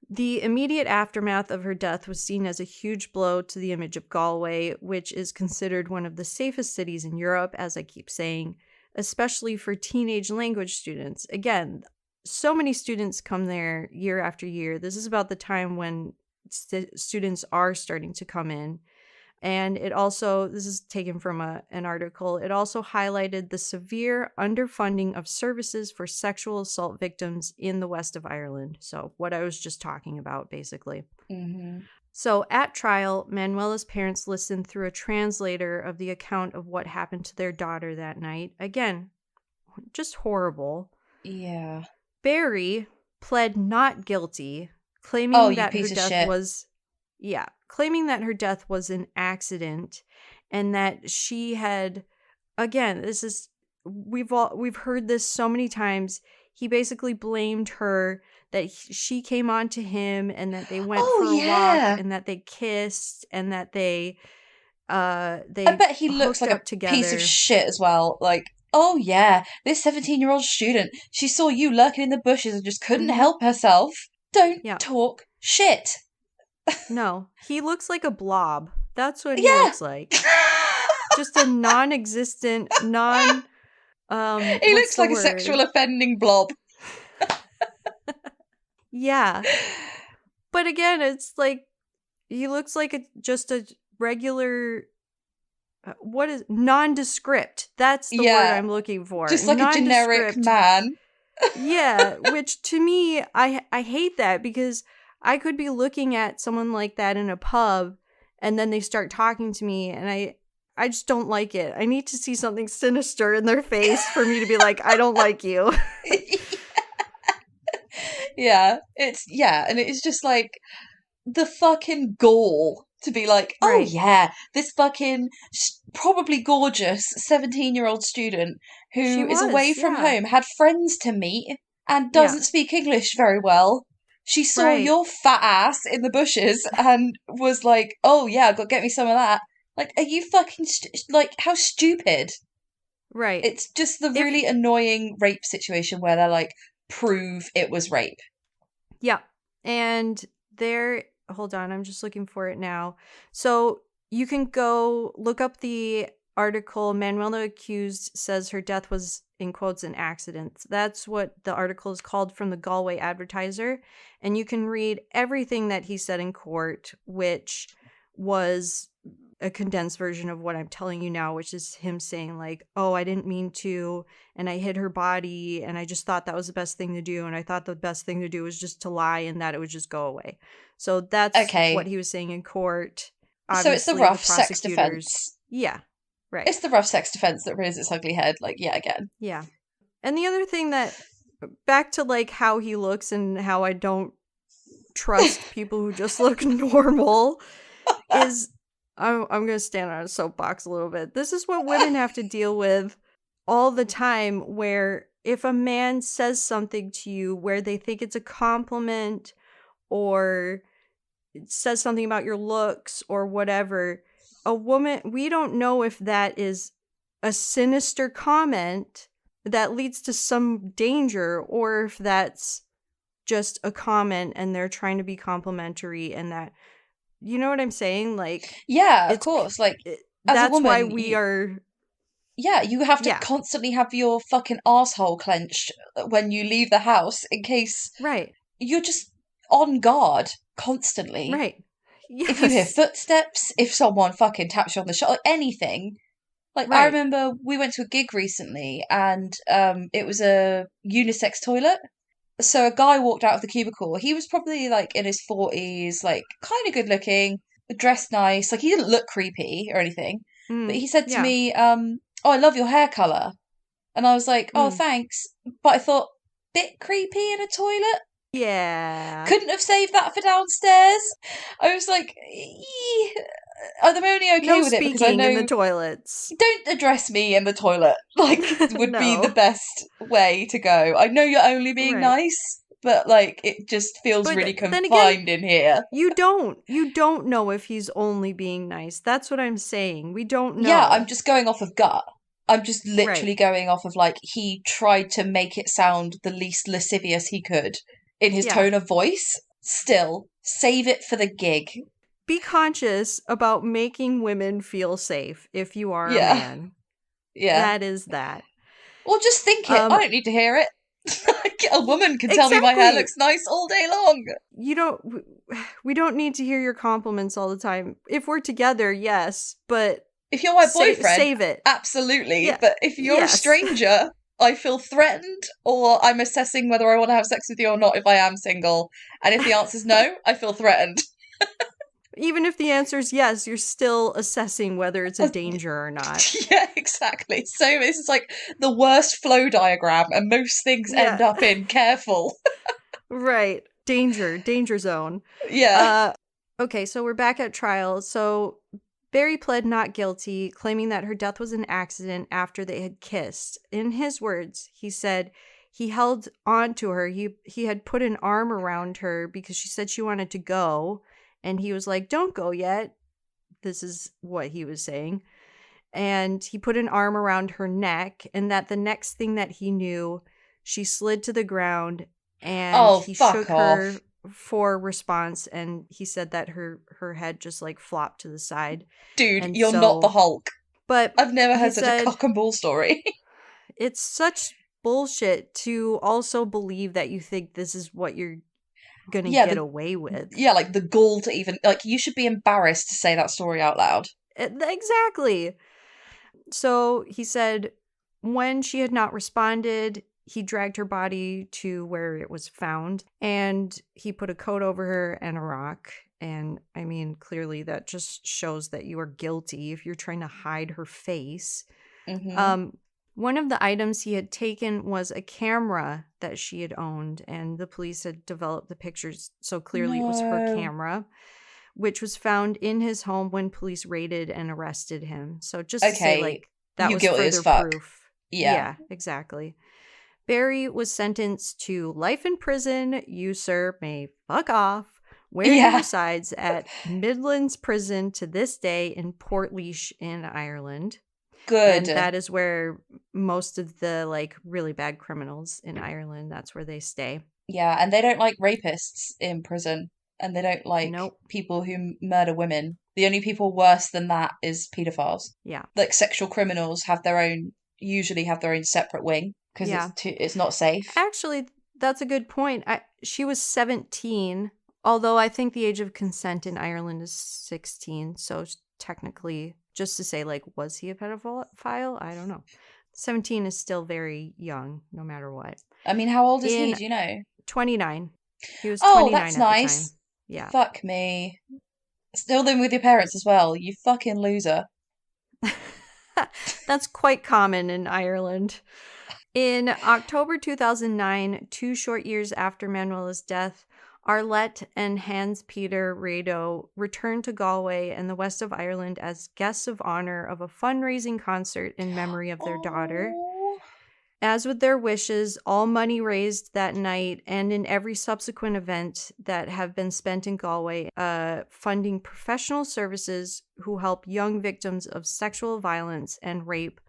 The immediate aftermath of her death was seen as a huge blow to the image of Galway, which is considered one of the safest cities in Europe, as I keep saying, especially for teenage language students. Again, so many students come there year after year. This is about the time when students are starting to come in. And it also, this is taken from an article, it also highlighted the severe underfunding of services for sexual assault victims in the west of Ireland. So what I was just talking about, basically.
Mm-hmm.
So at trial, Manuela's parents listened through a translator of the account of what happened to their daughter that night. Again, just horrible.
Yeah.
Barry pled not guilty, claiming that her death was an accident, and that she had, again, we've heard this so many times. He basically blamed her that she came on to him, and that they went for a walk, and that they kissed, and that they I
bet he looks like a
together.
Piece of shit as well. Like, oh yeah, this 17-year-old student, she saw you lurking in the bushes and just couldn't help herself. Don't talk shit.
No, he looks like a blob. That's what he looks like. Just a non-existent, he
looks like a sexual offending blob.
Yeah. But again, it's like, he looks like just a regular, nondescript. That's the word I'm looking for.
Just like a generic man.
Yeah, which to me, I hate that, because I could be looking at someone like that in a pub and then they start talking to me, and I just don't like it. I need to see something sinister in their face for me to be like, I don't like you.
Yeah, and it's just like the fucking gall to be like, oh
Right.
yeah, this fucking probably gorgeous 17-year-old student
She
who is away
was,
from
yeah.
home, had friends to meet, and
Yeah.
doesn't speak English very well. She saw
Right.
your fat ass in the bushes and was like, oh yeah, go get me some of that. Like, are you fucking, like, how stupid?
Right.
It's just the
If
really annoying rape situation where they're like, prove it was rape.
Yeah. And there, hold on, I'm just looking for it now. So you can go look up the article. Manuela accused says her death was, in quotes, an accident. That's what the article is called, from the Galway Advertiser. And you can read everything that he said in court, which was a condensed version of what I'm telling you now, which is him saying, like, oh, I didn't mean to, and I hid her body, and I just thought that was the best thing to do, and I thought the best thing to do was just to lie, and that it would just go away. So that's what
Okay,
he was saying in court.
so it's the
Obviously, the
rough sex
prosecutors,
defense.
yeah, right,
It's the rough sex defense that rears its ugly head, like, yet again.
yeah. And the other thing that, back to like how he looks and how I don't trust people who just look normal, is I'm going to stand on a soapbox a little bit. This is what women have to deal with all the time, where if a man says something to you where they think it's a compliment, or says something about your looks or whatever, a woman, we don't know if that is a sinister comment that leads to some danger, or if that's just a comment and they're trying to be complimentary, and that, you know what I'm saying? Like,
Yeah, of
it's
course. Like, as a
that's why
woman,
we are,
you have to
yeah,
constantly have your fucking asshole clenched when you leave the house in case
right,
you're just on guard constantly.
right,
If you hear
yes,
footsteps, if someone fucking taps you on the shoulder, like anything. Like, I
right,
remember we went to a gig recently and it was a unisex toilet. So a guy walked out of the cubicle. He was probably like in his 40s, like kind of good looking, dressed nice. Like, he didn't look creepy or anything. But
mm,
he said to
yeah,
me, oh, I love your hair colour. And I was like, oh,
mm,
thanks. But I thought, bit creepy in a toilet?
yeah.
Couldn't have saved that for downstairs. I was like, I'm only okay
No
with it because I
speaking in the
know,
toilets.
don't address me in the toilet, like, would be the
No,
best way to go. I know you're only being
right.
nice, but like, it just feels
But
really
then again,
confined in here.
you don't know if he's only being nice. That's what I'm saying. We don't
Yeah, I'm
know.
just going off of gut. I'm just
Right.
literally going off of, like, he tried to make it sound the least lascivious he could in his
Yeah.
tone of voice. Still, save it for the gig.
Be conscious about making women feel safe if you are a
Yeah,
man.
yeah.
That is that.
Or just think it. I
Um
don't need to hear it. A woman can tell me my hair
exactly.
looks nice all day long.
You don't we don't need to hear your compliments all the time. If we're together, yes, but
If you're my boyfriend,
save it.
absolutely.
Yeah.
But if you're a
Yes.
stranger, I feel threatened, or I'm assessing whether I want to have sex with you or not if I am single. And if the answer's no, I feel threatened.
Even if the answer is yes, you're still assessing whether it's a danger or not.
Yeah, exactly. So this is like the worst flow diagram, and most things
Yeah.
end up in careful.
Right. Danger zone.
Yeah.
Uh okay, so we're back at trial. So Barry pled not guilty, claiming that her death was an accident after they had kissed. In his words, he said he held on to her. He had put an arm around her because she said she wanted to go, and he was like, "Don't go yet." This is what he was saying. And he put an arm around her neck, and that the next thing that he knew, she slid to the ground, and
Oh,
he
fuck
shook
off.
her for response, and he said that her head just like flopped to the side.
Dude,
And
you're not the
so,
Hulk.
but
I've never
he
heard such a
said
cock and bull story.
it's such bullshit to also believe that you think this is what you're gonna
Yeah,
get away with.
like the gall to even, like, you should be embarrassed to say that story out loud.
Exactly. So he said when she had not responded, he dragged her body to where it was found, and he put a coat over her and a rock. And I mean, clearly that just shows that you are guilty if you're trying to hide her face.
Mm-hmm.
One of the items he had taken was a camera that she had owned, and the police had developed the pictures, so clearly it was her
No.
camera, which was found in his home when police raided and arrested him. So just to say,
Okay,
like, that
you
was
guilty as
further
fuck.
proof.
Yeah.
Yeah, exactly. Barry was sentenced to life in prison. You, sir, may fuck off, where he
Yeah.
resides at Midlands Prison to this day in Portlaoise in Ireland.
Good.
And that is where most of the, like, really bad criminals in Ireland, that's where they stay.
Yeah, and they don't like rapists in prison, and they don't like
Nope.
people who murder women. The only people worse than that is pedophiles.
Yeah.
Like sexual criminals usually have their own separate wing because
Yeah.
it's not safe.
Actually, that's a good point. She was 17, although I think the age of consent in Ireland is 16. So technically, just to say, like, was he a pedophile? I don't know. 17 is still very young, no matter what.
I mean, how old is he?
In
Do you know?
29. He was
Oh,
29
that's
at the time.
nice.
Yeah.
Fuck me. Still living with your parents as well. You fucking loser.
That's quite common in Ireland. In October 2009, 2 short years after Manuela's death, Arlette and Hans-Peter Riedo returned to Galway and the west of Ireland as guests of honor of a fundraising concert in memory of their daughter.
Oh.
As with their wishes, all money raised that night and in every subsequent event that have been spent in Galway, funding professional services who help young victims of sexual violence and rape.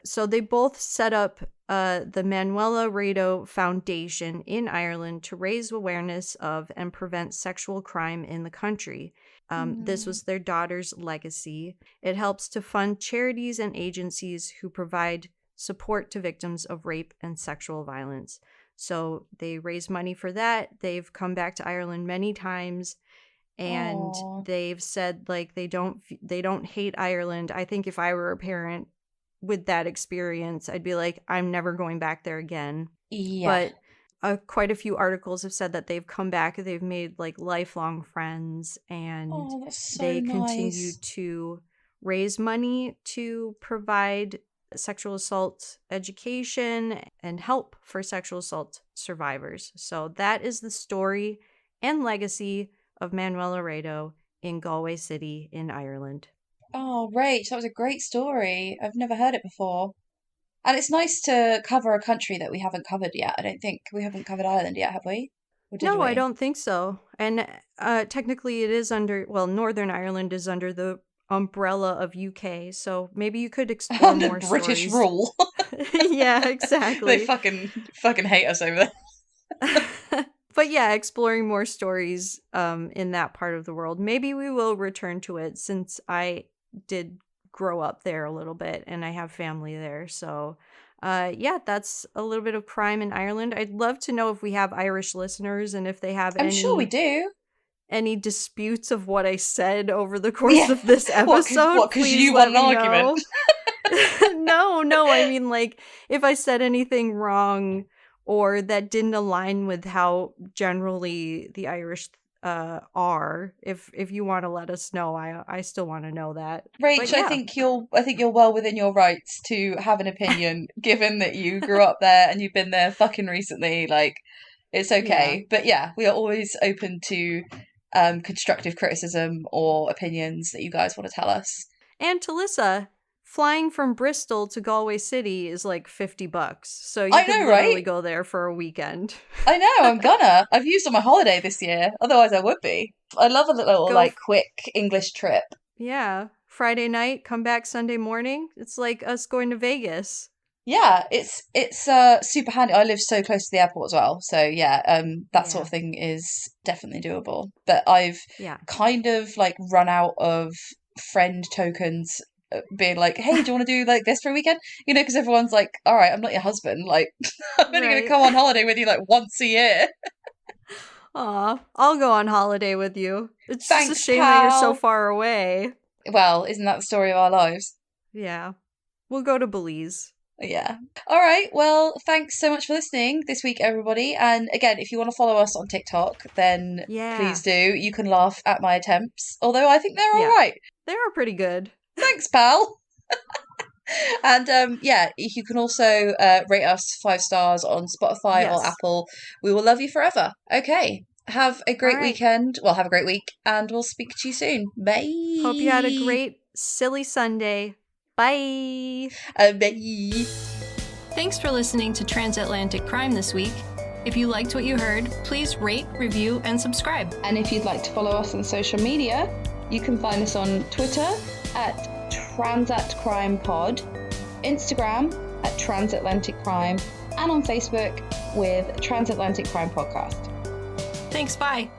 So they both set up the Manuela Riedo Foundation in Ireland to raise awareness of and prevent sexual crime in the country. This was their daughter's legacy. It helps to fund charities and agencies who provide support to victims of rape and sexual violence. So they raise money for that. They've come back to Ireland many times, and they've said, like, they don't hate Ireland. I think if I were a parent with that experience, I'd be like, I'm never going back there again.
Yeah.
But quite a few articles have said that they've come back, they've made, like, lifelong friends, and
that's so
they
nice.
continue to raise money to provide sexual assault education and help for sexual assault survivors. So that is the story and legacy of Manuela Riedo in Galway City in Ireland.
Oh, Rach, that was a great story. I've never heard it before. And it's nice to cover a country that we haven't covered yet. I don't think we haven't covered Ireland yet, have we? Or did
No,
we?
I don't think so. And technically it is under, well, Northern Ireland is under the umbrella of UK, so maybe you could explore
Under
more
British
stories.
rule.
Yeah, exactly.
They fucking hate us over there.
But yeah, exploring more stories in that part of the world. Maybe we will return to it, since I did grow up there a little bit and I have family there. So yeah, that's a little bit of crime in Ireland. I'd love to know if we have Irish listeners and if they have
I'm sure we do.
any disputes of what I said over the course of this episode.
What, because
please
you
let
want an
me
argument?
know. No, I mean, like, if I said anything wrong or that didn't align with how generally the Irish are, if you want to let us know, I still want to know that.
Rach,
Yeah.
I think you're well within your rights to have an opinion, given that you grew up there and you've been there fucking recently. Like, it's okay.
Yeah.
But yeah, we are always open to constructive criticism or opinions that you guys want to tell us.
And Talissa, flying from Bristol to Galway City is like $50, so you could literally go there for a weekend.
I know, I've used on my holiday this year, otherwise I would be. I love a little quick English trip.
Yeah, Friday night, come back Sunday morning. It's like us going to Vegas.
Yeah, it's super handy. I live so close to the airport as well, so yeah, that sort of thing is definitely doable. But I've kind of like run out of friend tokens, being like, hey, do you want to do like this for a weekend? You know, because everyone's like, all right, I'm not your husband. Like, I'm only going to come on holiday with you like once a year.
Aw, I'll go on holiday with you. It's
Thanks,
just a shame
pal.
that you're so far away.
Well, isn't that the story of our lives?
Yeah. We'll go to Belize.
Yeah. All right. Well, thanks so much for listening this week, everybody. And again, if you want to follow us on TikTok, then please do. You can laugh at my attempts, although I think they're all right.
They are pretty good.
Thanks, pal. And you can also rate us 5 stars on Spotify or Apple. We will love you forever. Okay. Have a great weekend. Well, have a great week, and we'll speak to you soon. Bye.
Hope you had a great silly Sunday. Bye.
Bye.
Thanks for listening to Transatlantic Crime this week. If you liked what you heard, please rate, review, and subscribe.
And if you'd like to follow us on social media, you can find us on Twitter at TransatCrimePod, Instagram at Transatlantic Crime, and on Facebook with Transatlantic Crime Podcast.
Thanks, bye.